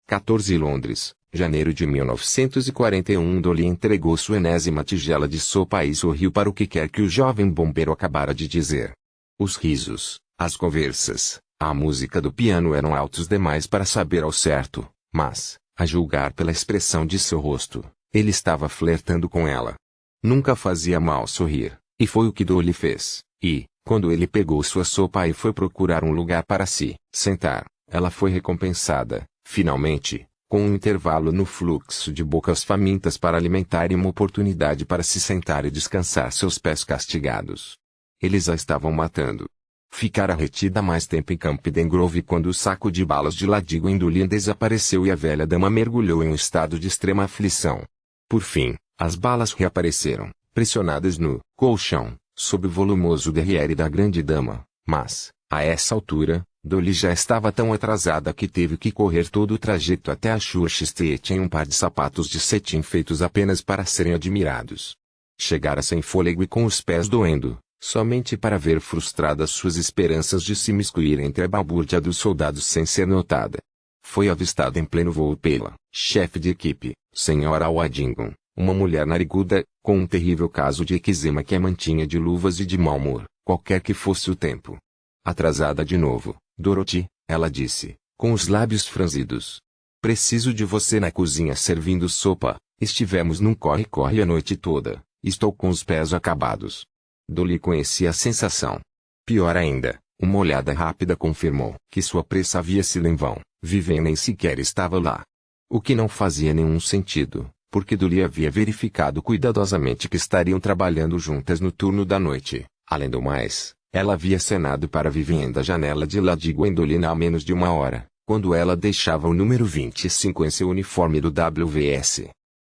14 Londres, janeiro de 1941. Dolly entregou sua enésima tigela de sopa e sorriu para o que quer que o jovem bombeiro acabara de dizer. Os risos, as conversas, a música do piano eram altos demais para saber ao certo, mas, a julgar pela expressão de seu rosto, ele estava flertando com ela. Nunca fazia mal sorrir, e foi o que Dolly fez, e, quando ele pegou sua sopa e foi procurar um lugar para se sentar, ela foi recompensada, finalmente, com um intervalo no fluxo de bocas famintas para alimentar e uma oportunidade para se sentar e descansar seus pés castigados. Eles a estavam matando. Ficara retida mais tempo em Campden Grove quando o saco de balas de Ladigo em Dolly desapareceu e a velha dama mergulhou em um estado de extrema aflição. Por fim, as balas reapareceram, pressionadas no colchão, sob o volumoso derrière da grande dama, mas, a essa altura, Dolly já estava tão atrasada que teve que correr todo o trajeto até a Church Street em um par de sapatos de cetim feitos apenas para serem admirados. Chegara sem fôlego e com os pés doendo, somente para ver frustradas suas esperanças de se miscuir entre a balbúrdia dos soldados sem ser notada. Foi avistada em pleno voo pela chefe de equipe, Sra. Waddingham, uma mulher nariguda, com um terrível caso de eczema que a mantinha de luvas e de mau humor, qualquer que fosse o tempo. Atrasada de novo, Dorothy, ela disse, com os lábios franzidos. Preciso de você na cozinha servindo sopa. Estivemos num corre-corre a noite toda. Estou com os pés acabados. Dolly conhecia a sensação. Pior ainda, uma olhada rápida confirmou que sua pressa havia sido em vão. Vivian nem sequer estava lá. O que não fazia nenhum sentido, porque Dolly havia verificado cuidadosamente que estariam trabalhando juntas no turno da noite. Além do mais, ela havia acenado para Vivian da janela de Ladigo em Dolly há menos de uma hora, quando ela deixava o número 25 em seu uniforme do WVS.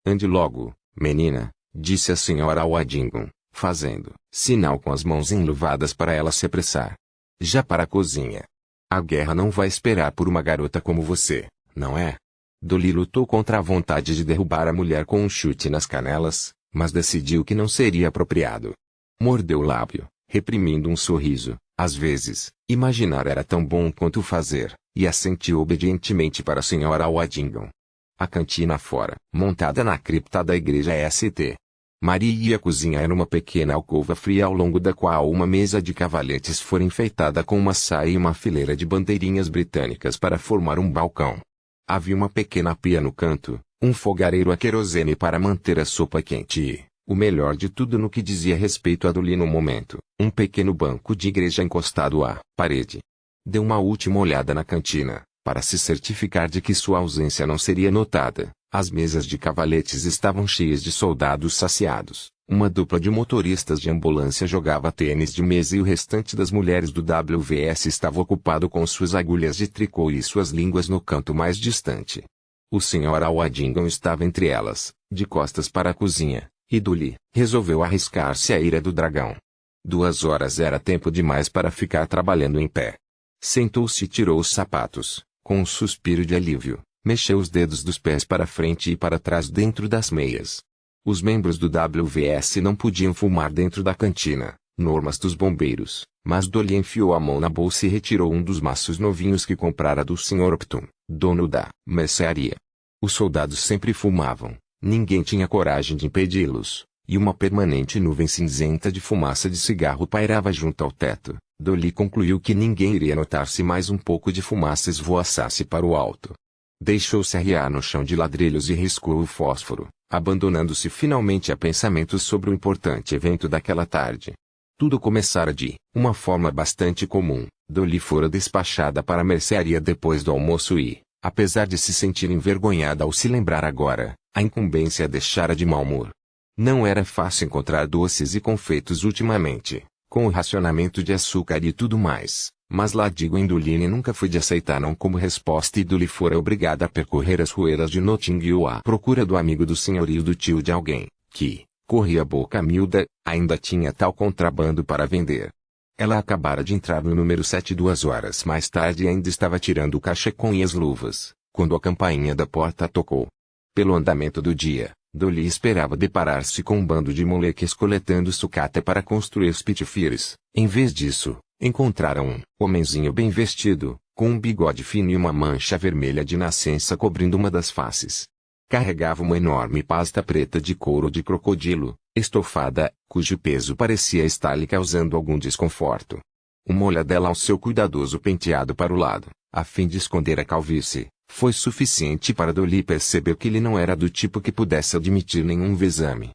Ande logo, menina, disse a Sra. Waddingham, fazendo sinal com as mãos enluvadas para ela se apressar. Já para a cozinha. A guerra não vai esperar por uma garota como você, não é? Dolly lutou contra a vontade de derrubar a mulher com um chute nas canelas, mas decidiu que não seria apropriado. Mordeu o lábio, reprimindo um sorriso. Às vezes, imaginar era tão bom quanto fazer, e assentiu obedientemente para a Sra. Waddingham. A cantina fora, montada na cripta da igreja St. Maria, e a cozinha era uma pequena alcova fria ao longo da qual uma mesa de cavaletes fora enfeitada com uma saia e uma fileira de bandeirinhas britânicas para formar um balcão. Havia uma pequena pia no canto, um fogareiro a querosene para manter a sopa quente e, o melhor de tudo no que dizia respeito a Dolly no momento, um pequeno banco de igreja encostado à parede. Deu uma última olhada na cantina, para se certificar de que sua ausência não seria notada. As mesas de cavaletes estavam cheias de soldados saciados. Uma dupla de motoristas de ambulância jogava tênis de mesa e o restante das mulheres do WVS estava ocupado com suas agulhas de tricô e suas línguas no canto mais distante. O Sr. Waddingham estava entre elas, de costas para a cozinha, e Dolly resolveu arriscar-se à ira do dragão. 2 horas era tempo demais para ficar trabalhando em pé. Sentou-se e tirou os sapatos, com um suspiro de alívio. Mexeu os dedos dos pés para frente e para trás dentro das meias. Os membros do WVS não podiam fumar dentro da cantina, normas dos bombeiros, mas Dolly enfiou a mão na bolsa e retirou um dos maços novinhos que comprara do Sr. Upton, dono da mercearia. Os soldados sempre fumavam, ninguém tinha coragem de impedi-los, e uma permanente nuvem cinzenta de fumaça de cigarro pairava junto ao teto. Dolly concluiu que ninguém iria notar se mais um pouco de fumaça esvoaçasse para o alto. Deixou-se arriar no chão de ladrilhos e riscou o fósforo, abandonando-se finalmente a pensamentos sobre o importante evento daquela tarde. Tudo começara de uma forma bastante comum. Dolly fora despachada para a mercearia depois do almoço e, apesar de se sentir envergonhada ao se lembrar agora, a incumbência a deixara de mau humor. Não era fácil encontrar doces e confeitos ultimamente, com o racionamento de açúcar e tudo mais. Mas Ladigo em Dolly nunca foi de aceitar não como resposta e Dolly fora obrigada a percorrer as ruelas de Notting Hill à procura do amigo do senhorio do tio de alguém, que, corria a boca miúda, ainda tinha tal contrabando para vender. Ela acabara de entrar no número 7 2 horas mais tarde e ainda estava tirando o cachecol e as luvas, quando a campainha da porta tocou. Pelo andamento do dia, Dolly esperava deparar-se com um bando de moleques coletando sucata para construir Spitfires. Em vez disso, Encontraram um homenzinho bem vestido, com um bigode fino e uma mancha vermelha de nascença cobrindo uma das faces. Carregava uma enorme pasta preta de couro de crocodilo, estofada, cujo peso parecia estar lhe causando algum desconforto. Uma olhadela ao seu cuidadoso penteado para o lado, a fim de esconder a calvície, foi suficiente para Dolly perceber que ele não era do tipo que pudesse admitir nenhum vexame.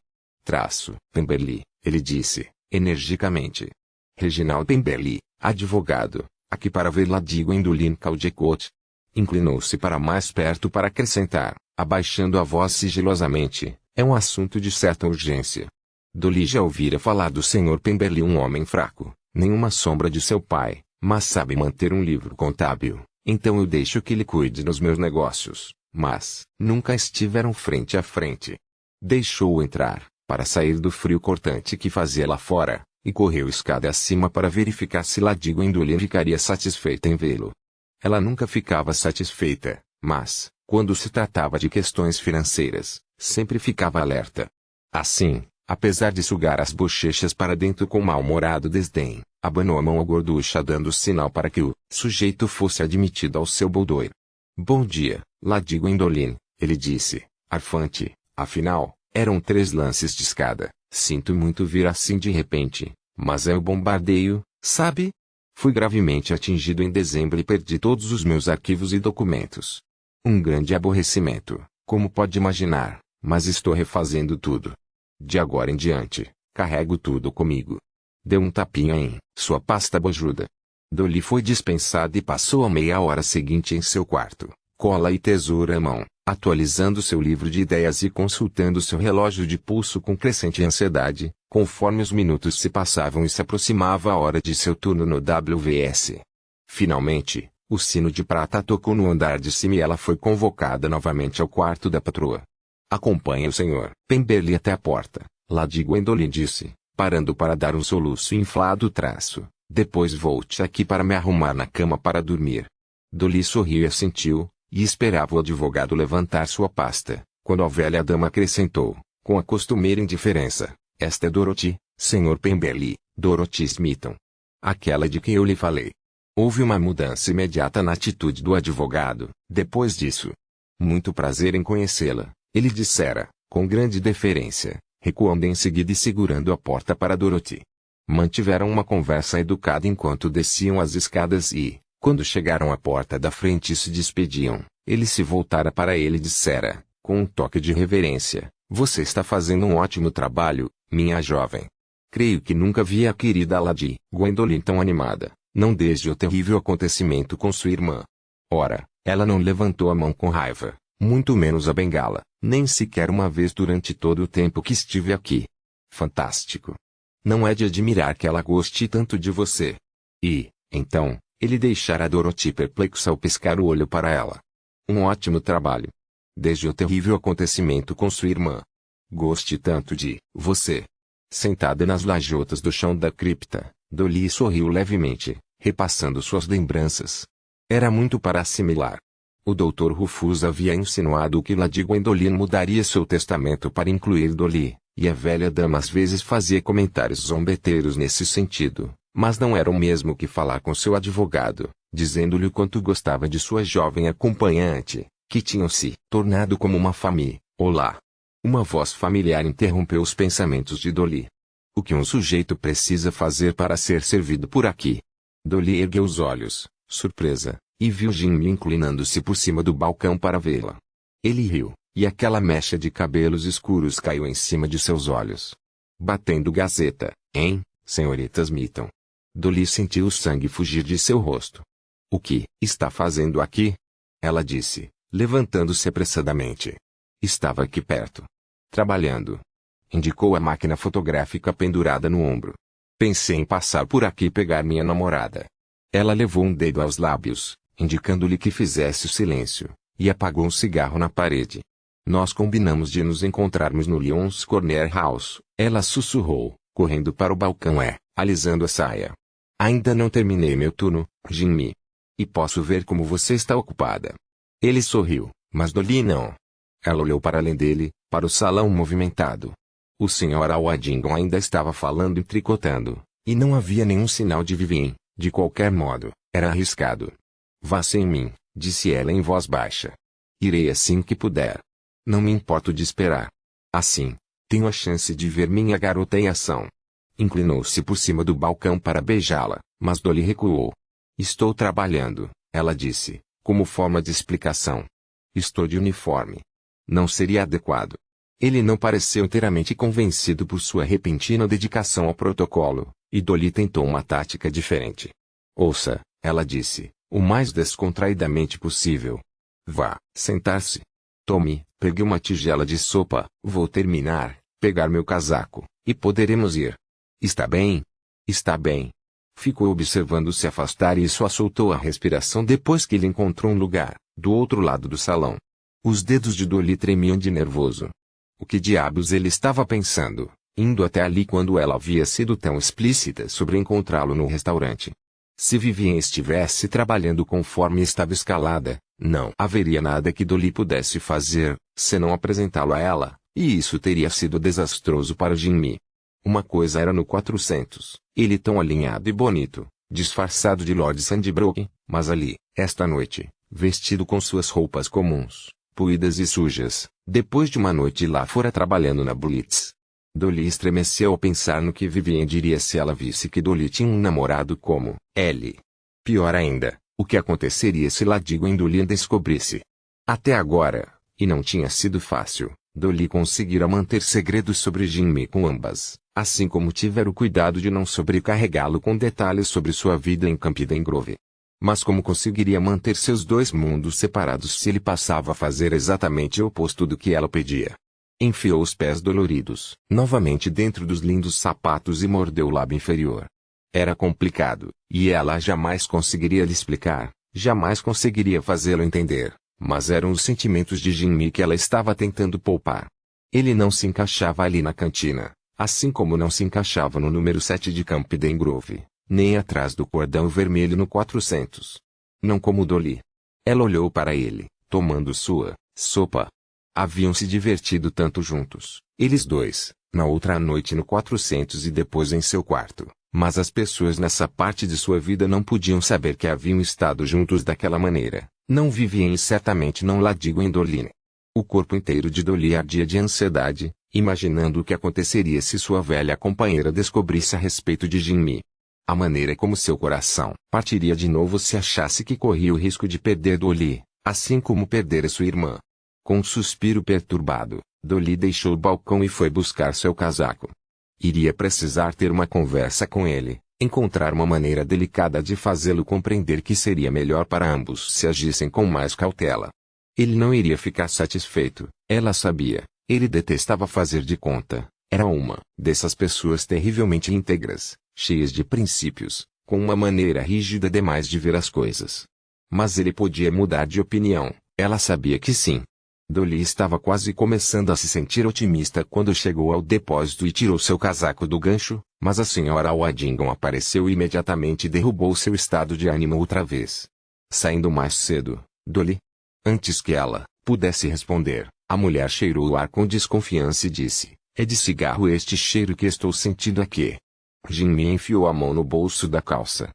Pemberley, ele disse, energicamente. Reginald Pemberley, advogado, aqui para ver Lady Gwendoline Caldecott. Inclinou-se para mais perto para acrescentar, abaixando a voz sigilosamente, é um assunto de certa urgência. Dolly já ouvira falar do Sr. Pemberley, um homem fraco, nenhuma sombra de seu pai, mas sabe manter um livro contábil, então eu deixo que ele cuide dos meus negócios, mas nunca estiveram frente a frente. Deixou-o entrar, para sair do frio cortante que fazia lá fora, e correu escada acima para verificar se Lady Gwendoline ficaria satisfeita em vê-lo. Ela nunca ficava satisfeita, mas, quando se tratava de questões financeiras, sempre ficava alerta. Assim, apesar de sugar as bochechas para dentro com mal-humorado desdém, abanou a mão à gorducha dando sinal para que o sujeito fosse admitido ao seu boudoir. Bom dia, Lady Gwendoline, ele disse, arfante, afinal, eram 3 lances de escada. Sinto muito vir assim de repente, mas é o bombardeio, sabe? Fui gravemente atingido em dezembro e perdi todos os meus arquivos e documentos. Um grande aborrecimento, como pode imaginar, mas estou refazendo tudo. De agora em diante, carrego tudo comigo. Deu um tapinha em sua pasta bojuda. Dolly foi dispensada e passou a meia hora seguinte em seu quarto, cola e tesoura à mão, atualizando seu livro de ideias e consultando seu relógio de pulso com crescente ansiedade, conforme os minutos se passavam e se aproximava a hora de seu turno no WVS. Finalmente, o sino de prata tocou no andar de cima e ela foi convocada novamente ao quarto da patroa. Acompanhe o Sr. Pemberley até a porta, Lady Gwendoline disse, parando para dar um soluço inflado traço. Depois volte aqui para me arrumar na cama para dormir. Dolly sorriu e assentiu, e esperava o advogado levantar sua pasta, quando a velha dama acrescentou, com a costumeira indiferença, esta é Dorothy, Sr. Pemberley, Dorothy Smithson. Aquela de quem eu lhe falei. Houve uma mudança imediata na atitude do advogado, depois disso. Muito prazer em conhecê-la, ele dissera, com grande deferência, recuando em seguida e segurando a porta para Dorothy. Mantiveram uma conversa educada enquanto desciam as escadas e, quando chegaram à porta da frente e se despediam, ele se voltara para ele e dissera, com um toque de reverência, você está fazendo um ótimo trabalho, minha jovem. Creio que nunca vi a querida Lady Gwendoline tão animada, não desde o terrível acontecimento com sua irmã. Ora, ela não levantou a mão com raiva, muito menos a bengala, nem sequer uma vez durante todo o tempo que estive aqui. Fantástico. Não é de admirar que ela goste tanto de você. E, então, ele deixara Dorothy perplexa ao piscar o olho para ela. Um ótimo trabalho. Desde o terrível acontecimento com sua irmã. Goste tanto de você. Sentada nas lajotas do chão da cripta, Dolly sorriu levemente, repassando suas lembranças. Era muito para assimilar. O Dr. Rufus havia insinuado que Lady Gwendoline mudaria seu testamento para incluir Dolly, e a velha dama às vezes fazia comentários zombeteiros nesse sentido. Mas não era o mesmo que falar com seu advogado, dizendo-lhe o quanto gostava de sua jovem acompanhante, que tinham se tornado como uma família. Olá! Uma voz familiar interrompeu os pensamentos de Dolly. O que um sujeito precisa fazer para ser servido por aqui? Dolly ergueu os olhos, surpresa, e viu Jimmy inclinando-se por cima do balcão para vê-la. Ele riu, e aquela mecha de cabelos escuros caiu em cima de seus olhos. Batendo gazeta, hein, senhorita Smithson? Dolly sentiu o sangue fugir de seu rosto. O que está fazendo aqui? Ela disse, levantando-se apressadamente. Estava aqui perto. Trabalhando. Indicou a máquina fotográfica pendurada no ombro. Pensei em passar por aqui e pegar minha namorada. Ela levou um dedo aos lábios, indicando-lhe que fizesse o silêncio, e apagou um cigarro na parede. Nós combinamos de nos encontrarmos no Lyons Corner House, ela sussurrou, correndo para o balcão alisando a saia. Ainda não terminei meu turno, Jimmy. E posso ver como você está ocupada. Ele sorriu, mas Dolly não. Ela olhou para além dele, para o salão movimentado. O Sr. Waddington ainda estava falando e tricotando, e não havia nenhum sinal de Vivien, De qualquer modo, era arriscado. Vá sem mim, disse ela em voz baixa. Irei assim que puder. Não me importo de esperar. Assim, tenho a chance de ver minha garota em ação. Inclinou-se por cima do balcão para beijá-la, mas Dolly recuou. Estou trabalhando, ela disse, como forma de explicação. Estou de uniforme. Não seria adequado. Ele não pareceu inteiramente convencido por sua repentina dedicação ao protocolo, e Dolly tentou uma tática diferente. Ouça, ela disse, o mais descontraidamente possível. Vá, sentar-se. Tome, pegue uma tigela de sopa, vou terminar, pegar meu casaco, e poderemos ir. Está bem? Está bem. Ficou observando se afastar e só soltou a respiração depois que ele encontrou um lugar, do outro lado do salão. Os dedos de Dolly tremiam de nervoso. O que diabos ele estava pensando, indo até ali quando ela havia sido tão explícita sobre encontrá-lo no restaurante? Se Vivien estivesse trabalhando conforme estava escalada, não haveria nada que Dolly pudesse fazer, senão apresentá-lo a ela, e isso teria sido desastroso para Jimmy. Uma coisa era no 400, ele tão alinhado e bonito, disfarçado de Lord Sandbrook, mas ali, esta noite, vestido com suas roupas comuns, poídas e sujas, depois de uma noite lá fora trabalhando na Blitz. Dolly estremeceu ao pensar no que Vivien diria se ela visse que Dolly tinha um namorado como ele. Pior ainda, o que aconteceria se Ladigo em Dolly descobrisse. Até agora, e não tinha sido fácil, Dolly conseguira manter segredos sobre Jimmy com ambas, assim como tivera o cuidado de não sobrecarregá-lo com detalhes sobre sua vida em Campden Grove. Mas como conseguiria manter seus dois mundos separados se ele passava a fazer exatamente o oposto do que ela pedia? Enfiou os pés doloridos novamente dentro dos lindos sapatos e mordeu o lábio inferior. Era complicado, e ela jamais conseguiria lhe explicar, jamais conseguiria fazê-lo entender, mas eram os sentimentos de Jimmy que ela estava tentando poupar. Ele não se encaixava ali na cantina, assim como não se encaixava no número 7 de Campden Grove, nem atrás do cordão vermelho no 400. Não como Dolly. Ela olhou para ele, tomando sua sopa. Haviam se divertido tanto juntos, eles dois, na outra noite no 400 e depois em seu quarto, mas as pessoas nessa parte de sua vida não podiam saber que haviam estado juntos daquela maneira, não Vivien e certamente não Ladigo em Dolly. O corpo inteiro de Dolly ardia de ansiedade, imaginando o que aconteceria se sua velha companheira descobrisse a respeito de Jimmy. A maneira como seu coração partiria de novo se achasse que corria o risco de perder Dolly, assim como perdera sua irmã. Com um suspiro perturbado, Dolly deixou o balcão e foi buscar seu casaco. Iria precisar ter uma conversa com ele, encontrar uma maneira delicada de fazê-lo compreender que seria melhor para ambos se agissem com mais cautela. Ele não iria ficar satisfeito, ela sabia, ele detestava fazer de conta, era uma dessas pessoas terrivelmente íntegras, cheias de princípios, com uma maneira rígida demais de ver as coisas. Mas ele podia mudar de opinião, ela sabia que sim. Dolly estava quase começando a se sentir otimista quando chegou ao depósito e tirou seu casaco do gancho, mas a senhora Waddingham apareceu imediatamente e derrubou seu estado de ânimo outra vez. Saindo mais cedo, Dolly? Antes que ela pudesse responder, a mulher cheirou o ar com desconfiança e disse, é de cigarro este cheiro que estou sentindo aqui. Jimmy enfiou a mão no bolso da calça.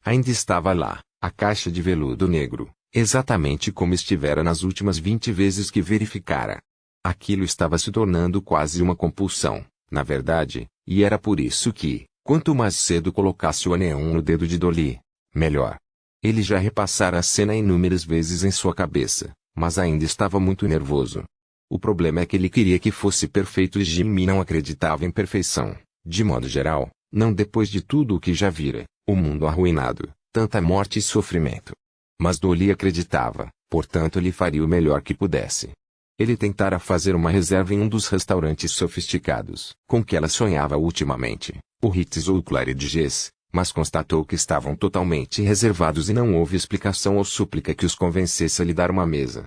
Ainda estava lá, a caixa de veludo negro. Exatamente como estivera nas últimas 20 vezes que verificara. Aquilo estava se tornando quase uma compulsão, na verdade, e era por isso que, quanto mais cedo colocasse o anel no dedo de Dolly, melhor. Ele já repassara a cena inúmeras vezes em sua cabeça, mas ainda estava muito nervoso. O problema é que ele queria que fosse perfeito e Jimmy não acreditava em perfeição, de modo geral, não depois de tudo o que já vira, o mundo arruinado, tanta morte e sofrimento. Mas Dolly acreditava, portanto ele faria o melhor que pudesse. Ele tentara fazer uma reserva em um dos restaurantes sofisticados, com que ela sonhava ultimamente, o Ritz ou o Claridge's, mas constatou que estavam totalmente reservados e não houve explicação ou súplica que os convencesse a lhe dar uma mesa.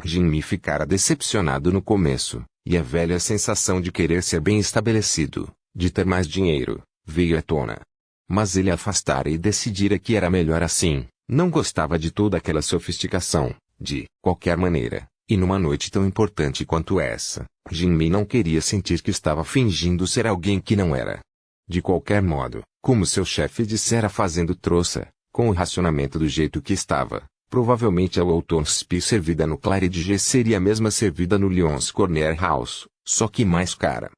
Jimmy ficara decepcionado no começo, e a velha sensação de querer ser bem estabelecido, de ter mais dinheiro, veio à tona. Mas ele afastara e decidira que era melhor assim. Não gostava de toda aquela sofisticação, de qualquer maneira, e numa noite tão importante quanto essa, Jimmy não queria sentir que estava fingindo ser alguém que não era. De qualquer modo, como seu chefe dissera fazendo troça, com o racionamento do jeito que estava, provavelmente a Walton Spi servida no Claridge seria a mesma servida no Lyons Corner House, só que mais cara.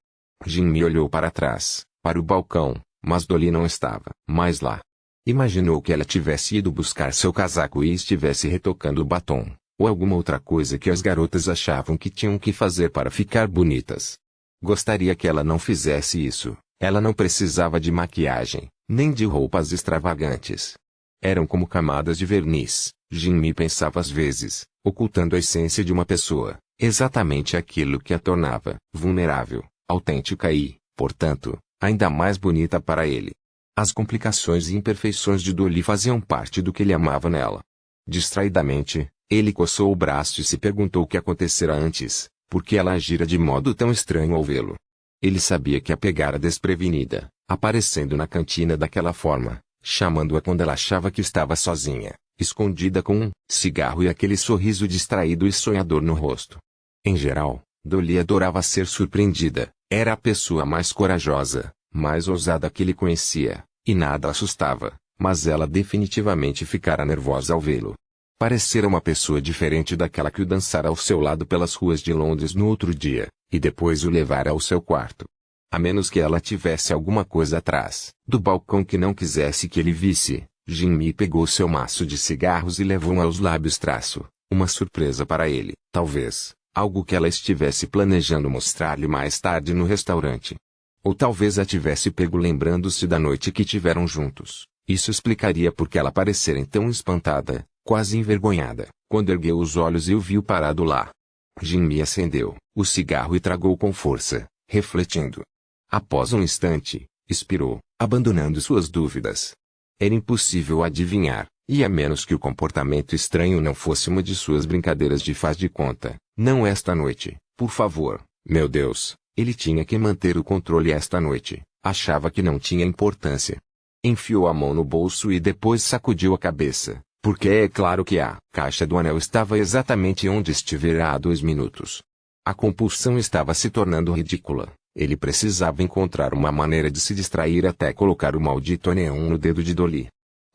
Jimmy olhou para trás, para o balcão, mas Dolly não estava mais lá. Imaginou que ela tivesse ido buscar seu casaco e estivesse retocando o batom, ou alguma outra coisa que as garotas achavam que tinham que fazer para ficar bonitas. Gostaria que ela não fizesse isso, ela não precisava de maquiagem, nem de roupas extravagantes. Eram como camadas de verniz, Jimmy pensava às vezes, ocultando a essência de uma pessoa, exatamente aquilo que a tornava vulnerável, autêntica e, portanto, ainda mais bonita para ele. As complicações e imperfeições de Dolly faziam parte do que ele amava nela. Distraidamente, ele coçou o braço e se perguntou o que acontecera antes, por que ela agira de modo tão estranho ao vê-lo. Ele sabia que a pegara desprevenida, aparecendo na cantina daquela forma, chamando-a quando ela achava que estava sozinha, escondida com um cigarro e aquele sorriso distraído e sonhador no rosto. Em geral, Dolly adorava ser surpreendida, era a pessoa mais corajosa, mais ousada que ele conhecia, e nada a assustava, mas ela definitivamente ficara nervosa ao vê-lo. Parecera uma pessoa diferente daquela que o dançara ao seu lado pelas ruas de Londres no outro dia, e depois o levara ao seu quarto. A menos que ela tivesse alguma coisa atrás do balcão que não quisesse que ele visse, Jimmy pegou seu maço de cigarros e levou-o aos lábios. Uma surpresa para ele, talvez, algo que ela estivesse planejando mostrar-lhe mais tarde no restaurante. Ou talvez a tivesse pego lembrando-se da noite que tiveram juntos. Isso explicaria por que ela parecera tão espantada, quase envergonhada, quando ergueu os olhos e o viu parado lá. Jimmy acendeu o cigarro e tragou com força, refletindo. Após um instante, expirou, abandonando suas dúvidas. Era impossível adivinhar, e a menos que o comportamento estranho não fosse uma de suas brincadeiras de faz de conta, não esta noite, por favor, meu Deus, ele tinha que manter o controle esta noite, achava que não tinha importância. Enfiou a mão no bolso e depois sacudiu a cabeça, porque é claro que a caixa do anel estava exatamente onde estivera há 2 minutos. A compulsão estava se tornando ridícula. Ele precisava encontrar uma maneira de se distrair até colocar o maldito anel no dedo de Dolly.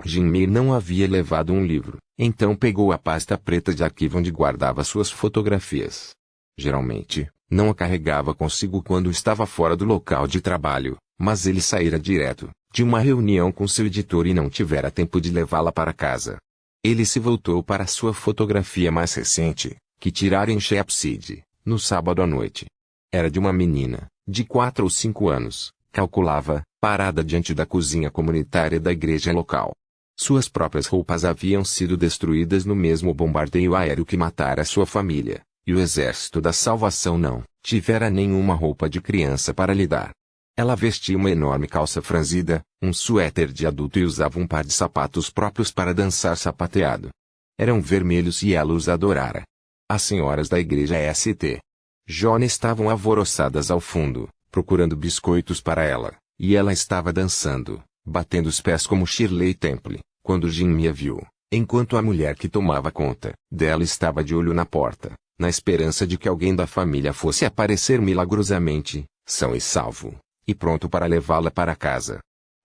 Jimmy não havia levado um livro, então pegou a pasta preta de arquivo onde guardava suas fotografias. Geralmente, não a carregava consigo quando estava fora do local de trabalho, mas ele saíra direto de uma reunião com seu editor e não tivera tempo de levá-la para casa. Ele se voltou para sua fotografia mais recente, que tirara em Shepside, no sábado à noite. Era de uma menina, de 4 ou 5 anos, calculava, parada diante da cozinha comunitária da igreja local. Suas próprias roupas haviam sido destruídas no mesmo bombardeio aéreo que matara sua família, e o Exército da Salvação não tivera nenhuma roupa de criança para lhe dar. Ela vestia uma enorme calça franzida, um suéter de adulto e usava um par de sapatos próprios para dançar sapateado. Eram vermelhos e ela os adorara. As senhoras da igreja St. John estavam alvoroçadas ao fundo, procurando biscoitos para ela, e ela estava dançando, batendo os pés como Shirley Temple, quando Jimmy a viu, enquanto a mulher que tomava conta dela estava de olho na porta, na esperança de que alguém da família fosse aparecer milagrosamente, são e salvo, e pronto para levá-la para casa.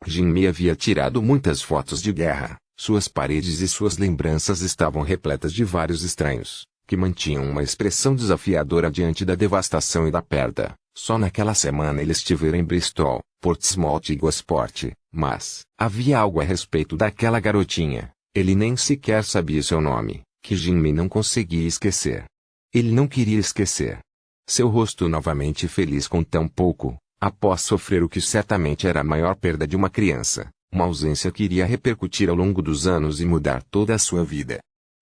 Jimmy havia tirado muitas fotos de guerra, suas paredes e suas lembranças estavam repletas de vários estranhos, que mantinham uma expressão desafiadora diante da devastação e da perda. Só naquela semana ele estivera em Bristol, Portsmouth e Gosport, mas havia algo a respeito daquela garotinha, ele nem sequer sabia seu nome, que Jimmy não conseguia esquecer. Ele não queria esquecer. Seu rosto novamente feliz com tão pouco, após sofrer o que certamente era a maior perda de uma criança, uma ausência que iria repercutir ao longo dos anos e mudar toda a sua vida.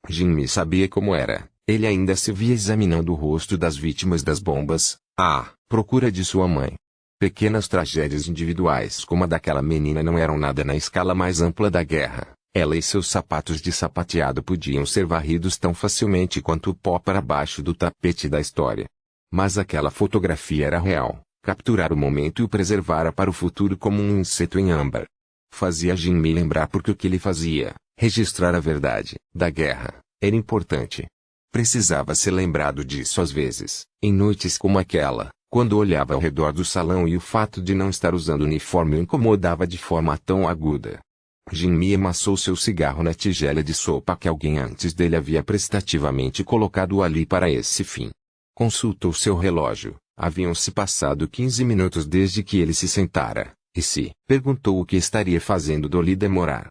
Jimmy sabia como era, ele ainda se via examinando o rosto das vítimas das bombas, à procura de sua mãe. Pequenas tragédias individuais como a daquela menina não eram nada na escala mais ampla da guerra. Ela e seus sapatos de sapateado podiam ser varridos tão facilmente quanto o pó para baixo do tapete da história. Mas aquela fotografia era real. Capturar o momento e o preservara para o futuro como um inseto em âmbar. Fazia Jimmy lembrar porque o que ele fazia, registrar a verdade, da guerra, era importante. Precisava ser lembrado disso às vezes, em noites como aquela, Quando olhava ao redor do salão e o fato de não estar usando uniforme o incomodava de forma tão aguda. Jimmy amassou seu cigarro na tigela de sopa que alguém antes dele havia prestativamente colocado ali para esse fim. Consultou seu relógio. Haviam-se passado 15 minutos desde que ele se sentara, e se perguntou o que estaria fazendo Dolly demorar.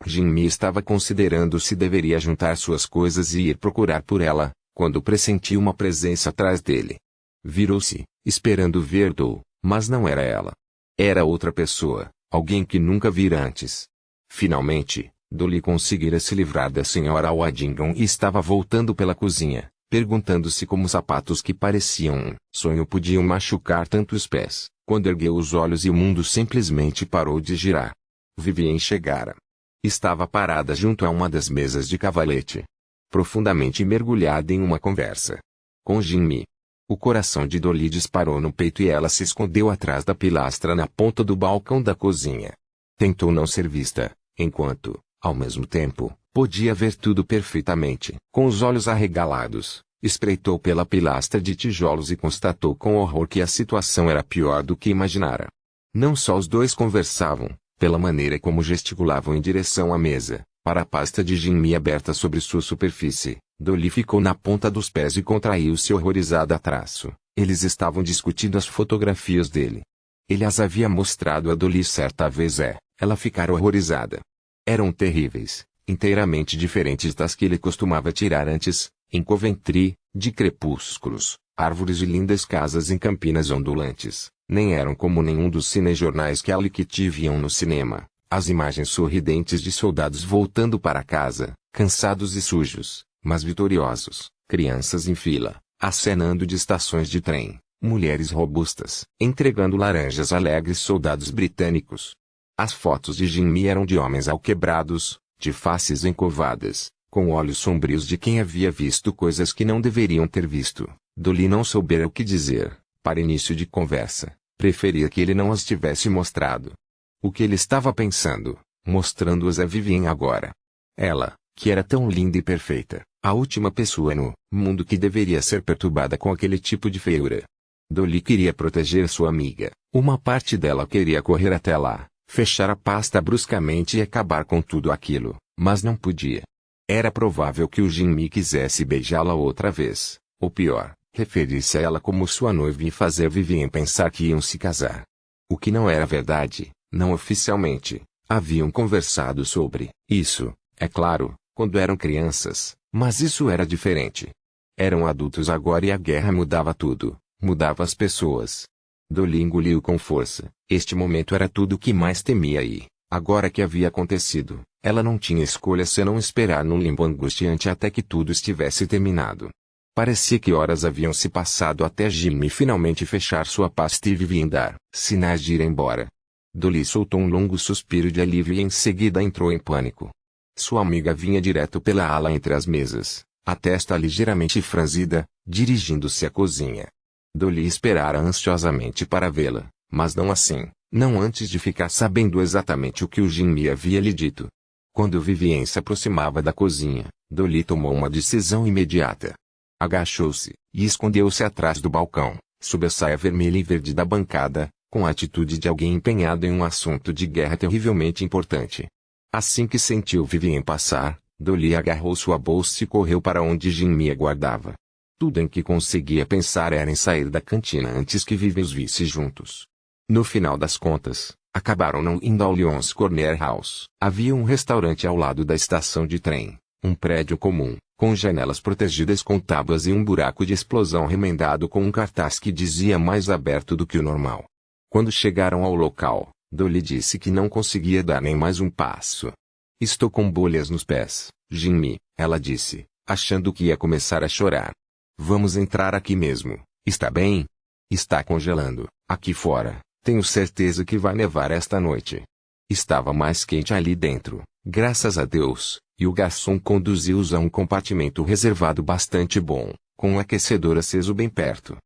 Jimmy estava considerando se deveria juntar suas coisas e ir procurar por ela, quando pressentiu uma presença atrás dele. Virou-se, esperando ver Dolly, mas não era ela. Era outra pessoa, alguém que nunca vira antes. Finalmente, Dolly conseguira se livrar da senhora Waddingham e estava voltando pela cozinha, perguntando-se como sapatos que pareciam um sonho podiam machucar tanto os pés, quando ergueu os olhos e o mundo simplesmente parou de girar. Vivien chegara. Estava parada junto a uma das mesas de cavalete, profundamente mergulhada em uma conversa com Jimmy. O coração de Dolly disparou no peito e ela se escondeu atrás da pilastra na ponta do balcão da cozinha. Tentou não ser vista, enquanto, ao mesmo tempo, podia ver tudo perfeitamente. Com os olhos arregalados, espreitou pela pilastra de tijolos e constatou com horror que a situação era pior do que imaginara. Não só os dois conversavam, pela maneira como gesticulavam em direção à mesa, para a pasta de Jimmy aberta sobre sua superfície, Dolly ficou na ponta dos pés e contraiu-se horrorizada a traço. Eles estavam discutindo as fotografias dele. Ele as havia mostrado a Dolly certa vez ela ficara horrorizada. Eram terríveis, inteiramente diferentes das que ele costumava tirar antes, em Coventry, de crepúsculos, árvores e lindas casas em campinas ondulantes. Nem eram como nenhum dos cinejornais que ela e Kitty viam no cinema. As imagens sorridentes de soldados voltando para casa, cansados e sujos, mas vitoriosos, crianças em fila, acenando de estações de trem, mulheres robustas, entregando laranjas alegres soldados britânicos. As fotos de Jimmy eram de homens alquebrados, de faces encovadas, com olhos sombrios de quem havia visto coisas que não deveriam ter visto. Dolly não soubera o que dizer, para início de conversa, preferia que ele não as tivesse mostrado. O que ele estava pensando, mostrando-as a Vivien agora. Ela, que era tão linda e perfeita, a última pessoa no mundo que deveria ser perturbada com aquele tipo de feiura. Dolly queria proteger sua amiga. Uma parte dela queria correr até lá, fechar a pasta bruscamente e acabar com tudo aquilo, mas não podia. Era provável que o Jimmy quisesse beijá-la outra vez, ou pior, referir-se a ela como sua noiva e fazer Vivien pensar que iam se casar. O que não era verdade, não oficialmente. Haviam conversado sobre isso, é claro, quando eram crianças, mas isso era diferente. Eram adultos agora e a guerra mudava tudo, mudava as pessoas. Dolly engoliu com força. Este momento era tudo o que mais temia e, agora que havia acontecido, ela não tinha escolha senão esperar num limbo angustiante até que tudo estivesse terminado. Parecia que horas haviam se passado até Jimmy finalmente fechar sua pasta e Vivien dar sinais de ir embora. Dolly soltou um longo suspiro de alívio e em seguida entrou em pânico. Sua amiga vinha direto pela ala entre as mesas, a testa ligeiramente franzida, dirigindo-se à cozinha. Dolly esperara ansiosamente para vê-la, mas não assim, não antes de ficar sabendo exatamente o que o Jimmy havia lhe dito. Quando Vivien se aproximava da cozinha, Dolly tomou uma decisão imediata. Agachou-se, e escondeu-se atrás do balcão, sob a saia vermelha e verde da bancada, com a atitude de alguém empenhado em um assunto de guerra terrivelmente importante. Assim que sentiu Vivien passar, Dolly agarrou sua bolsa e correu para onde Jimmy aguardava. Tudo em que conseguia pensar era em sair da cantina antes que Vivien os visse juntos. No final das contas, acabaram não indo ao Lyons Corner House. Havia um restaurante ao lado da estação de trem, um prédio comum, com janelas protegidas com tábuas e um buraco de explosão remendado com um cartaz que dizia mais aberto do que o normal. Quando chegaram ao local, Dolly disse que não conseguia dar nem mais um passo. Estou com bolhas nos pés, Jimmy, ela disse, achando que ia começar a chorar. Vamos entrar aqui mesmo, está bem? Está congelando, aqui fora, tenho certeza que vai nevar esta noite. Estava mais quente ali dentro, graças a Deus, e o garçom conduziu-os a um compartimento reservado bastante bom, com um aquecedor aceso bem perto.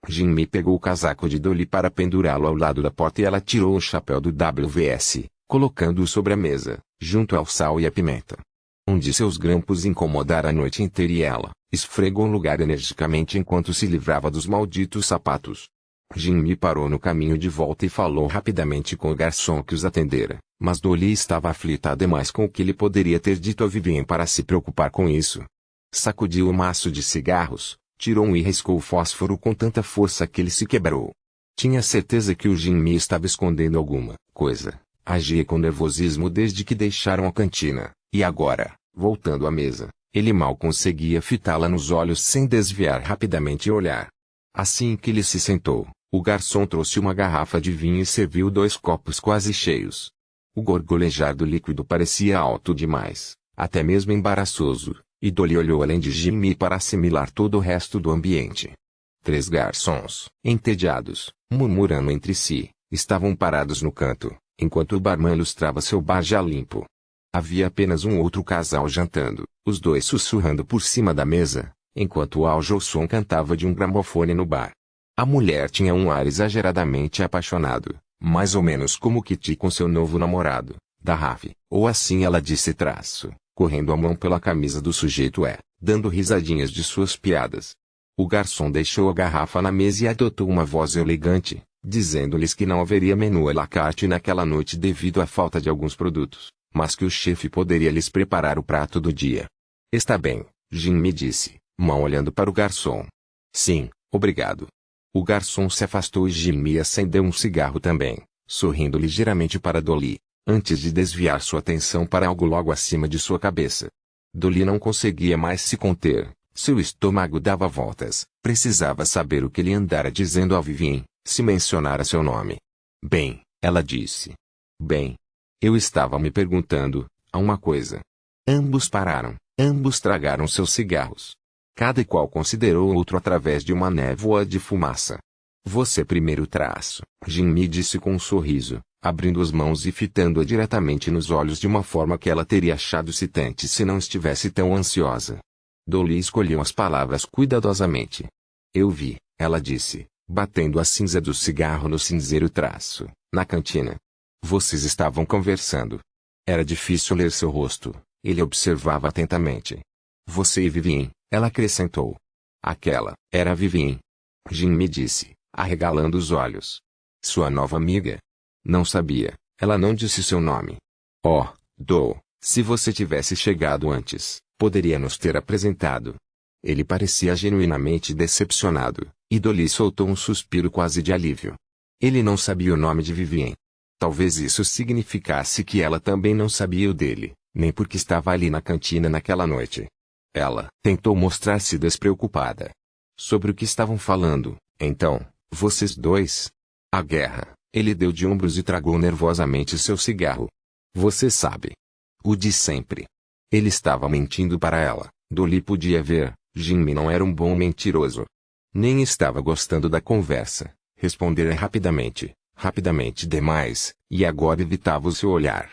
Jimmy pegou o casaco de Dolly para pendurá-lo ao lado da porta e ela tirou o chapéu do WS, colocando-o sobre a mesa, junto ao sal e a pimenta. Um de seus grampos incomodara a noite inteira e ela esfregou o lugar energicamente enquanto se livrava dos malditos sapatos. Jimmy parou no caminho de volta e falou rapidamente com o garçom que os atendera, mas Dolly estava aflita demais com o que ele poderia ter dito a Vivian para se preocupar com isso. Sacudiu o maço de cigarros, tirou um e riscou o fósforo com tanta força que ele se quebrou. Tinha certeza que o Jimmy estava escondendo alguma coisa. Agia com nervosismo desde que deixaram a cantina, e agora, voltando à mesa, ele mal conseguia fitá-la nos olhos sem desviar rapidamente e olhar. Assim que ele se sentou, o garçom trouxe uma garrafa de vinho e serviu 2 copos quase cheios. O gorgolejar do líquido parecia alto demais, até mesmo embaraçoso, e Dolly olhou além de Jimmy para assimilar todo o resto do ambiente. 3 garçons, entediados, murmurando entre si, estavam parados no canto, enquanto o barman lustrava seu bar já limpo. Havia apenas um outro casal jantando, os dois sussurrando por cima da mesa, enquanto Al Jolson cantava de um gramofone no bar. A mulher tinha um ar exageradamente apaixonado, mais ou menos como Kitty com seu novo namorado, da Ravi, ou assim ela disse correndo a mão pela camisa do sujeito dando risadinhas de suas piadas. O garçom deixou a garrafa na mesa e adotou uma voz elegante, dizendo-lhes que não haveria menu à la carte naquela noite devido à falta de alguns produtos, mas que o chefe poderia lhes preparar o prato do dia. Está bem, Jimmy disse, mal olhando para o garçom. Sim, obrigado. O garçom se afastou e Jimmy acendeu um cigarro também, sorrindo ligeiramente para Dolly, antes de desviar sua atenção para algo logo acima de sua cabeça. Dolly não conseguia mais se conter, seu estômago dava voltas, precisava saber o que ele andara dizendo a Vivian, se mencionara seu nome. Bem, ela disse. Bem, eu estava me perguntando, há uma coisa. Ambos pararam, ambos tragaram seus cigarros. Cada qual considerou o outro através de uma névoa de fumaça. Você primeiro Jimmy disse com um sorriso, abrindo as mãos e fitando-a diretamente nos olhos de uma forma que ela teria achado excitante se não estivesse tão ansiosa. Dolly escolheu as palavras cuidadosamente. Eu vi, ela disse, batendo a cinza do cigarro no cinzeiro na cantina. Vocês estavam conversando. Era difícil ler seu rosto, ele observava atentamente. Você e Vivian, ela acrescentou. Aquela, era a Vivian. Jimmy disse, arregalando os olhos. Sua nova amiga? Não sabia, ela não disse seu nome. Oh, se você tivesse chegado antes, poderia nos ter apresentado. Ele parecia genuinamente decepcionado, e Dolly soltou um suspiro quase de alívio. Ele não sabia o nome de Vivian. Talvez isso significasse que ela também não sabia o dele, nem porque estava ali na cantina naquela noite. Ela tentou mostrar-se despreocupada. Sobre o que estavam falando, então, vocês dois? A guerra. Ele deu de ombros e tragou nervosamente seu cigarro. Você sabe. O de sempre. Ele estava mentindo para ela, Dolly podia ver, Jimmy não era um bom mentiroso. Nem estava gostando da conversa, respondera rapidamente demais, e agora evitava o seu olhar.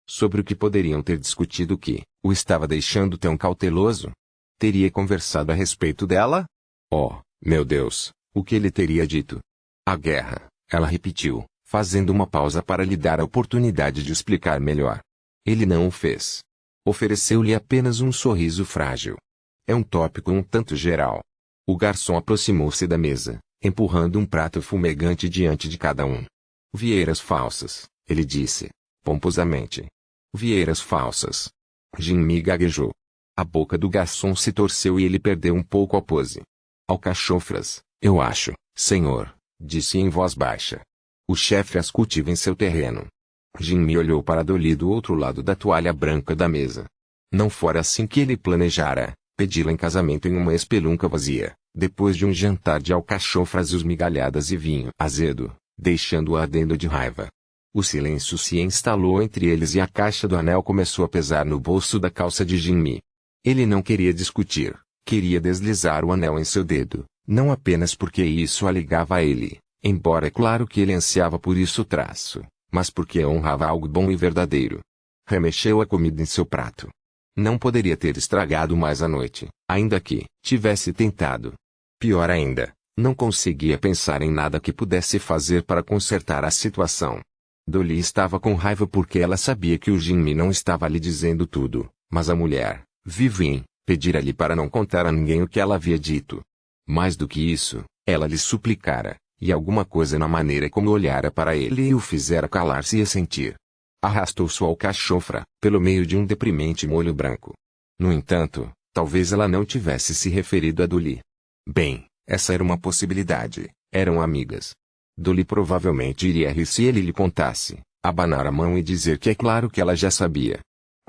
Sobre o que poderiam ter discutido que o estava deixando tão cauteloso? Teria conversado a respeito dela? Oh, meu Deus, o que ele teria dito? A guerra, ela repetiu, fazendo uma pausa para lhe dar a oportunidade de explicar melhor. Ele não o fez. Ofereceu-lhe apenas um sorriso frágil. É um tópico um tanto geral. O garçom aproximou-se da mesa, empurrando um prato fumegante diante de cada um. Vieiras falsas, ele disse, pomposamente. Vieiras falsas. Jimmy gaguejou. A boca do garçom se torceu e ele perdeu um pouco a pose. Alcachofras, eu acho, senhor, disse em voz baixa. O chefe as cultiva em seu terreno. Jimmy olhou para Dolly do outro lado da toalha branca da mesa. Não fora assim que ele planejara, pedi-la em casamento em uma espelunca vazia, depois de um jantar de alcachofras esmigalhadas e vinho azedo, deixando-o ardendo de raiva. O silêncio se instalou entre eles e a caixa do anel começou a pesar no bolso da calça de Jimmy. Ele não queria discutir, queria deslizar o anel em seu dedo, não apenas porque isso a ligava a ele, embora é claro que ele ansiava por isso mas porque honrava algo bom e verdadeiro. Remexeu a comida em seu prato. Não poderia ter estragado mais a noite, ainda que tivesse tentado. Pior ainda, não conseguia pensar em nada que pudesse fazer para consertar a situação. Dolly estava com raiva porque ela sabia que o Jimmy não estava lhe dizendo tudo, mas a mulher, Vivian, pedira-lhe para não contar a ninguém o que ela havia dito. Mais do que isso, ela lhe suplicara, e alguma coisa na maneira como olhara para ele o fizera calar-se e sentir. Arrastou sua alcachofra, pelo meio de um deprimente molho branco. No entanto, talvez ela não tivesse se referido a Dolly. Bem, essa era uma possibilidade, eram amigas. Dolly provavelmente iria rir se ele lhe contasse, abanar a mão e dizer que é claro que ela já sabia.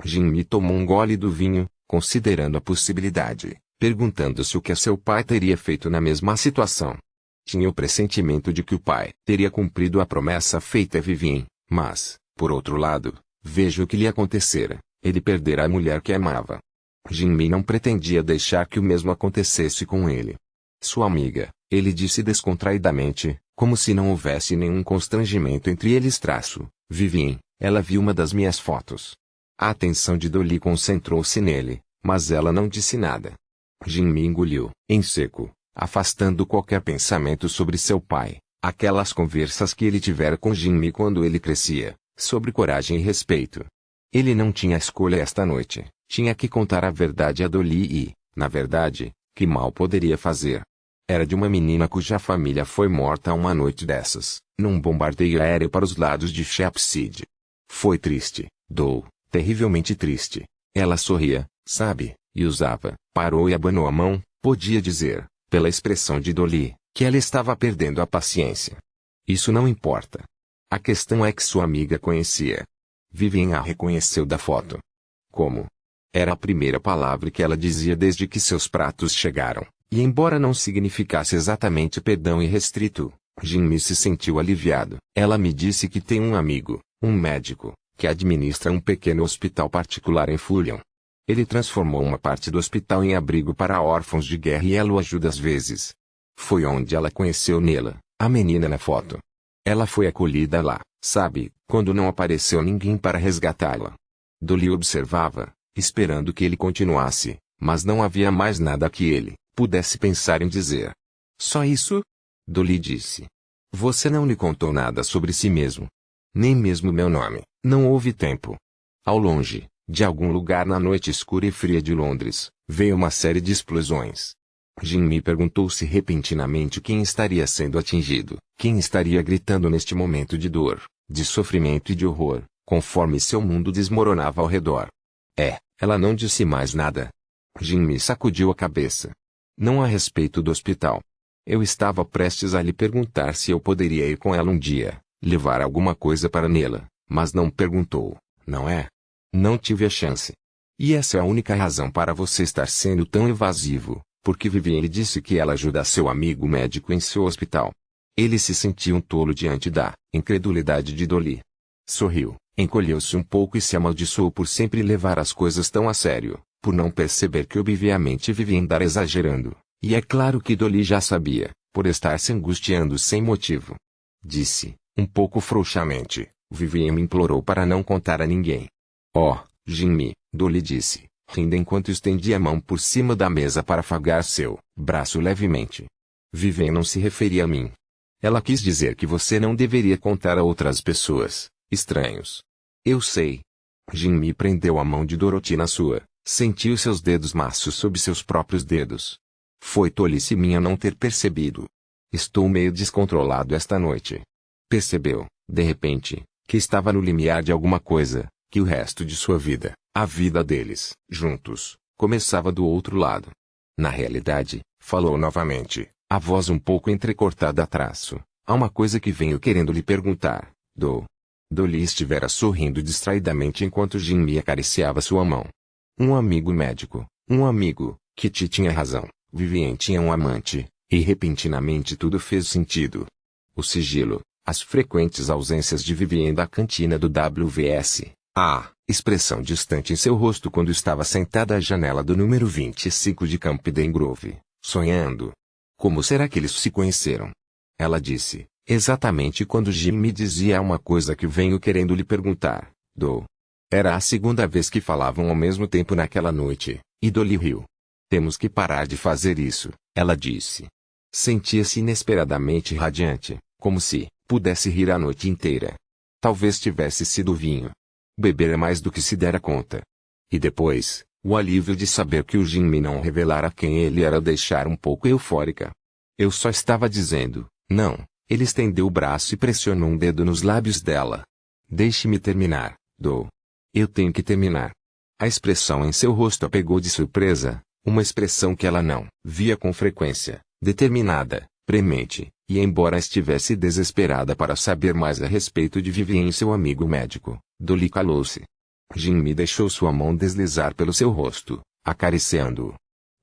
Jimmy tomou um gole do vinho, considerando a possibilidade, perguntando-se o que seu pai teria feito na mesma situação. Tinha o pressentimento de que o pai teria cumprido a promessa feita a Vivien, mas, por outro lado, veja o que lhe acontecera, ele perdera a mulher que amava. Jimmy não pretendia deixar que o mesmo acontecesse com ele. Sua amiga, ele disse descontraidamente, como se não houvesse nenhum constrangimento entre eles. Vivien, ela viu uma das minhas fotos. A atenção de Dolly concentrou-se nele, mas ela não disse nada. Jimmy engoliu, em seco, afastando qualquer pensamento sobre seu pai, aquelas conversas que ele tivera com Jimmy quando ele crescia, sobre coragem e respeito. Ele não tinha escolha esta noite, tinha que contar a verdade a Dolly e, na verdade, que mal poderia fazer. Era de uma menina cuja família foi morta uma noite dessas, num bombardeio aéreo para os lados de Shepside. Foi triste, terrivelmente triste. Ela sorria, sabe, e usava, parou e abanou a mão, podia dizer, pela expressão de Dolly, que ela estava perdendo a paciência. Isso não importa. A questão é que sua amiga conhecia. Vivien a reconheceu da foto. Como? Era a primeira palavra que ela dizia desde que seus pratos chegaram, e embora não significasse exatamente perdão e restrito, Jimmy se sentiu aliviado. Ela me disse que tem um amigo, um médico, que administra um pequeno hospital particular em Fulham. Ele transformou uma parte do hospital em abrigo para órfãos de guerra e ela o ajuda às vezes. Foi onde ela conheceu Nela, a menina na foto. Ela foi acolhida lá, sabe, quando não apareceu ninguém para resgatá-la. Dolly observava, esperando que ele continuasse, mas não havia mais nada que ele pudesse pensar em dizer. Só isso? Dolly disse. Você não lhe contou nada sobre si mesmo. Nem mesmo meu nome. Não houve tempo. Ao longe, de algum lugar na noite escura e fria de Londres, veio uma série de explosões. Jimmy perguntou-se repentinamente quem estaria sendo atingido, quem estaria gritando neste momento de dor, de sofrimento e de horror, conforme seu mundo desmoronava ao redor. Ela não disse mais nada. Jimmy sacudiu a cabeça. Não a respeito do hospital. Eu estava prestes a lhe perguntar se eu poderia ir com ela um dia, levar alguma coisa para Nela, mas não perguntou, não é? Não tive a chance. E essa é a única razão para você estar sendo tão evasivo, porque Vivien lhe disse que ela ajuda seu amigo médico em seu hospital. Ele se sentiu um tolo diante da incredulidade de Dolly. Sorriu, encolheu-se um pouco e se amaldiçoou por sempre levar as coisas tão a sério, por não perceber que obviamente Vivien andara exagerando, e é claro que Dolly já sabia, por estar se angustiando sem motivo. Disse, um pouco frouxamente, Vivien me implorou para não contar a ninguém. Oh, Jimmy, Dolly disse, rindo enquanto estendia a mão por cima da mesa para afagar seu braço levemente. Vivien não se referia a mim. Ela quis dizer que você não deveria contar a outras pessoas, estranhos. Eu sei. Jimmy prendeu a mão de Dorothy na sua, sentiu seus dedos macios sob seus próprios dedos. Foi tolice minha não ter percebido. Estou meio descontrolado esta noite. Percebeu, de repente, que estava no limiar de alguma coisa, que o resto de sua vida, a vida deles, juntos, começava do outro lado. Na realidade, falou novamente, a voz um pouco entrecortada há uma coisa que venho querendo lhe perguntar, Dolly estivera sorrindo distraidamente enquanto Jimmy acariciava sua mão. Um amigo médico, um amigo, Kitty tinha razão, Vivien tinha um amante, e repentinamente tudo fez sentido. O sigilo, as frequentes ausências de Vivien da cantina do WVS, a expressão distante em seu rosto quando estava sentada à janela do número 25 de Campden Grove, sonhando. Como será que eles se conheceram? Ela disse, exatamente quando Jimmy dizia uma coisa que venho querendo lhe perguntar, Era a segunda vez que falavam ao mesmo tempo naquela noite, e Dolly riu. Temos que parar de fazer isso, ela disse. Sentia-se inesperadamente radiante, como se pudesse rir a noite inteira. Talvez tivesse sido vinho. Beber é mais do que se dera conta. E depois, o alívio de saber que o Jimmy não revelara quem ele era deixara um pouco eufórica. Eu só estava dizendo, não, Ele estendeu o braço e pressionou um dedo nos lábios dela. Deixe-me terminar, Dou. Eu tenho que terminar. A expressão em seu rosto a pegou de surpresa, uma expressão que ela não via com frequência, determinada, premente, e embora estivesse desesperada para saber mais a respeito de Vivien e seu amigo médico, Dolly calou-se. Jimmy deixou sua mão deslizar pelo seu rosto, acariciando-o.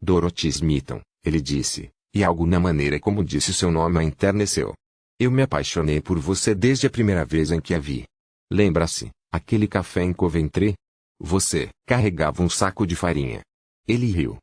Dorothy Smeaton, ele disse, e algo na maneira como disse seu nome a enterneceu. Eu me apaixonei por você desde a primeira vez em que a vi. Lembra-se, aquele café em Coventry? Você carregava um saco de farinha. Ele riu.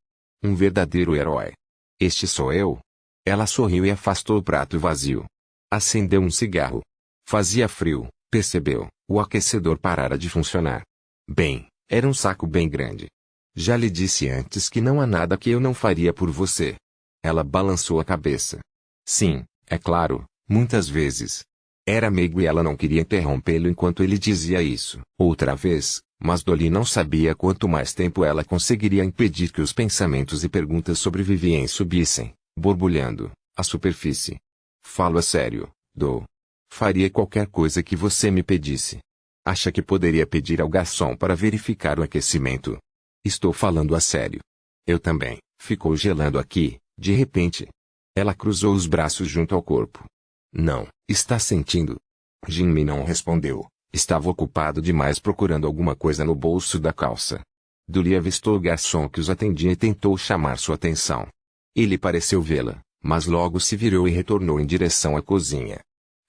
Um verdadeiro herói. Este sou eu? Ela sorriu e afastou o prato vazio. Acendeu um cigarro. Fazia frio, percebeu, o aquecedor parara de funcionar. Bem, era um saco bem grande. Já lhe disse antes que não há nada que eu não faria por você. Ela balançou a cabeça. Sim, é claro, muitas vezes. Era meigo e ela não queria interrompê-lo enquanto ele dizia isso. Outra vez, mas Dolly não sabia quanto mais tempo ela conseguiria impedir que os pensamentos e perguntas sobre Vivien subissem, borbulhando, à superfície. Falo a sério, Dou. Faria qualquer coisa que você me pedisse. Acha que poderia pedir ao garçom para verificar o aquecimento? Estou falando a sério. Eu também. Ficou gelando aqui, de repente. Ela cruzou os braços junto ao corpo. Não, está sentindo? Jimmy não respondeu. Estava ocupado demais procurando alguma coisa no bolso da calça. Dolly avistou o garçom que os atendia e tentou chamar sua atenção. Ele pareceu vê-la, mas logo se virou e retornou em direção à cozinha.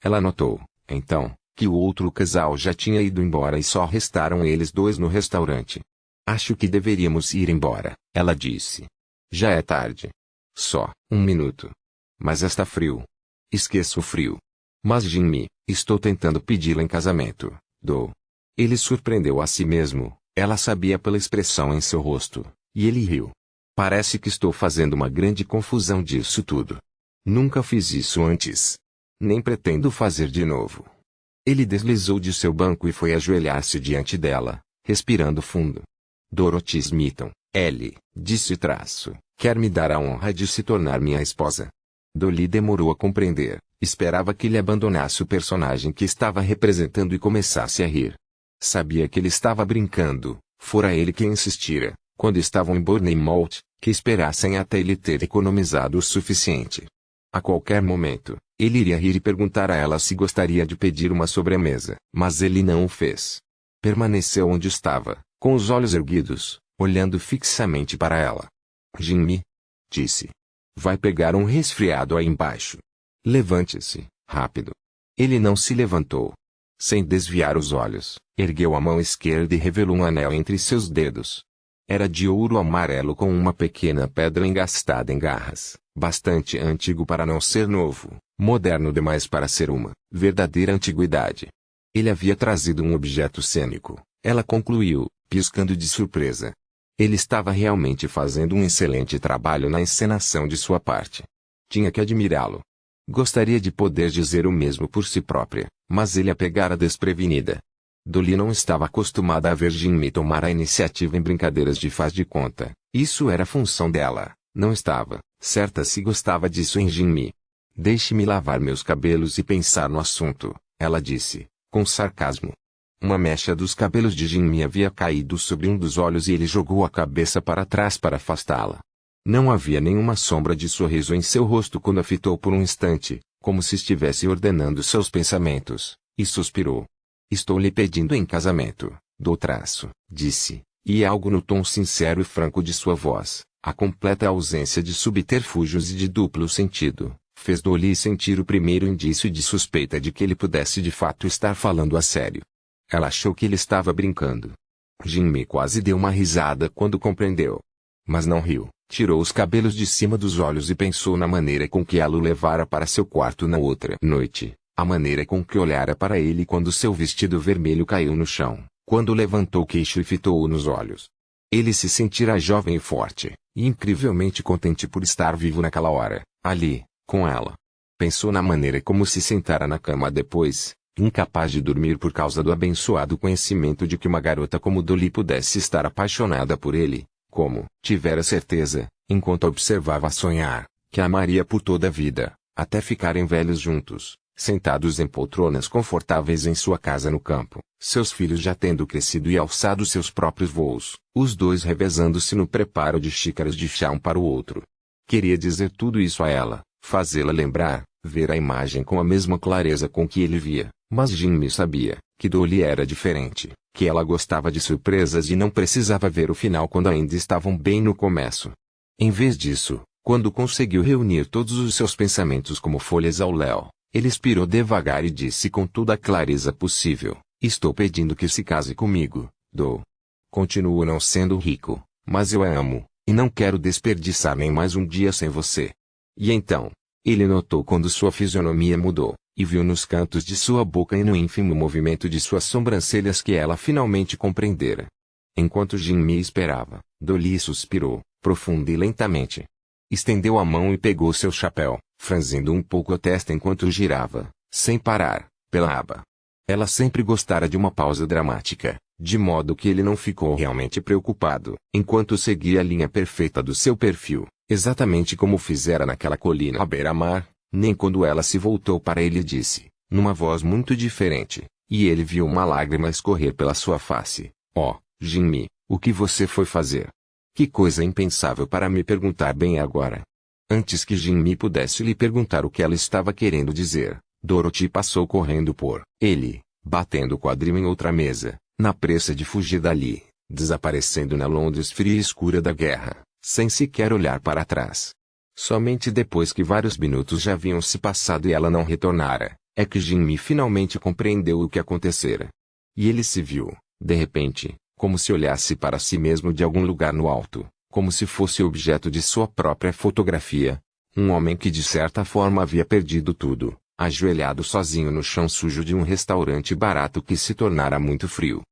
Ela notou, então, que o outro casal já tinha ido embora e só restaram eles dois no restaurante. Acho que deveríamos ir embora, ela disse. Já é tarde. Só um minuto. Mas está frio. Esqueça o frio. Mas Jimmy, estou tentando pedi-la em casamento, Dou. Ele surpreendeu a si mesmo, ela sabia pela expressão em seu rosto, e ele riu. Parece que estou fazendo uma grande confusão disso tudo. Nunca fiz isso antes. Nem pretendo fazer de novo. Ele deslizou de seu banco e foi ajoelhar-se diante dela, respirando fundo. Dorothy Smeaton, L, disse traço, quer me dar a honra de se tornar minha esposa. Dolly demorou a compreender, esperava que ele abandonasse o personagem que estava representando e começasse a rir. Sabia que ele estava brincando, fora ele quem insistira, quando estavam em Bournemouth, que esperassem até ele ter economizado o suficiente. A qualquer momento, ele iria rir e perguntar a ela se gostaria de pedir uma sobremesa, mas ele não o fez. Permaneceu onde estava, com os olhos erguidos, olhando fixamente para ela. Jimmy, disse. Vai pegar um resfriado aí embaixo. Levante-se, rápido. Ele não se levantou. Sem desviar os olhos, ergueu a mão esquerda e revelou um anel entre seus dedos. Era de ouro amarelo com uma pequena pedra engastada em garras, bastante antigo para não ser novo, moderno demais para ser uma verdadeira antiguidade. Ele havia trazido um objeto cênico, ela concluiu, piscando de surpresa. Ele estava realmente fazendo um excelente trabalho na encenação de sua parte. Tinha que admirá-lo. Gostaria de poder dizer o mesmo por si própria, mas ele a pegara desprevenida. Dolly não estava acostumada a ver Jimmy tomar a iniciativa em brincadeiras de faz de conta. Isso era função dela. Não estava certa se gostava disso em Jimmy. Deixe-me lavar meus cabelos e pensar no assunto, ela disse, com sarcasmo. Uma mecha dos cabelos de Jimmy havia caído sobre um dos olhos e ele jogou a cabeça para trás para afastá-la. Não havia nenhuma sombra de sorriso em seu rosto quando a fitou por um instante, como se estivesse ordenando seus pensamentos, e suspirou. Estou lhe pedindo em casamento, Dou traço, disse, e algo no tom sincero e franco de sua voz, a completa ausência de subterfúgios e de duplo sentido, fez Dolly sentir o primeiro indício de suspeita de que ele pudesse de fato estar falando a sério. Ela achou que ele estava brincando. Jimmy quase deu uma risada quando compreendeu. Mas não riu, tirou os cabelos de cima dos olhos e pensou na maneira com que ela o levara para seu quarto na outra noite, a maneira com que olhara para ele quando seu vestido vermelho caiu no chão, quando levantou o queixo e fitou-o nos olhos. Ele se sentira jovem e forte, e incrivelmente contente por estar vivo naquela hora, ali, com ela. Pensou na maneira como se sentara na cama depois, incapaz de dormir por causa do abençoado conhecimento de que uma garota como Dolly pudesse estar apaixonada por ele, como tivera certeza, enquanto observava sonhar, que a amaria por toda a vida, até ficarem velhos juntos, Sentados em poltronas confortáveis em sua casa no campo, seus filhos já tendo crescido e alçado seus próprios voos, os dois revezando-se no preparo de xícaras de chá um para o outro. Queria dizer tudo isso a ela, fazê-la lembrar, ver a imagem com a mesma clareza com que ele via, mas Jimmy sabia, que Dolly era diferente, que ela gostava de surpresas e não precisava ver o final quando ainda estavam bem no começo. Em vez disso, quando conseguiu reunir todos os seus pensamentos como folhas ao léu, ele expirou devagar e disse com toda a clareza possível: estou pedindo que se case comigo, Do. Continuo não sendo rico, mas eu a amo, e não quero desperdiçar nem mais um dia sem você. E então, ele notou quando sua fisionomia mudou, e viu nos cantos de sua boca e no ínfimo movimento de suas sobrancelhas que ela finalmente compreendera. Enquanto Jimmy esperava, Dolly suspirou, profunda e lentamente. Estendeu a mão e pegou seu chapéu, franzindo um pouco a testa enquanto girava, sem parar, pela aba. Ela sempre gostara de uma pausa dramática, de modo que ele não ficou realmente preocupado, enquanto seguia a linha perfeita do seu perfil, exatamente como fizera naquela colina à beira-mar, nem quando ela se voltou para ele e disse, numa voz muito diferente, e ele viu uma lágrima escorrer pela sua face: "Oh, Jimmy, o que você foi fazer? Que coisa impensável para me perguntar bem agora." Antes que Jimmy pudesse lhe perguntar o que ela estava querendo dizer, Dorothy passou correndo por ele, batendo o quadril em outra mesa, na pressa de fugir dali, desaparecendo na Londres fria e escura da guerra, sem sequer olhar para trás. Somente depois que vários minutos já haviam se passado e ela não retornara, é que Jimmy finalmente compreendeu o que acontecera. E ele se viu, de repente, como se olhasse para si mesmo de algum lugar no alto, como se fosse objeto de sua própria fotografia, um homem que de certa forma havia perdido tudo, ajoelhado sozinho no chão sujo de um restaurante barato que se tornara muito frio,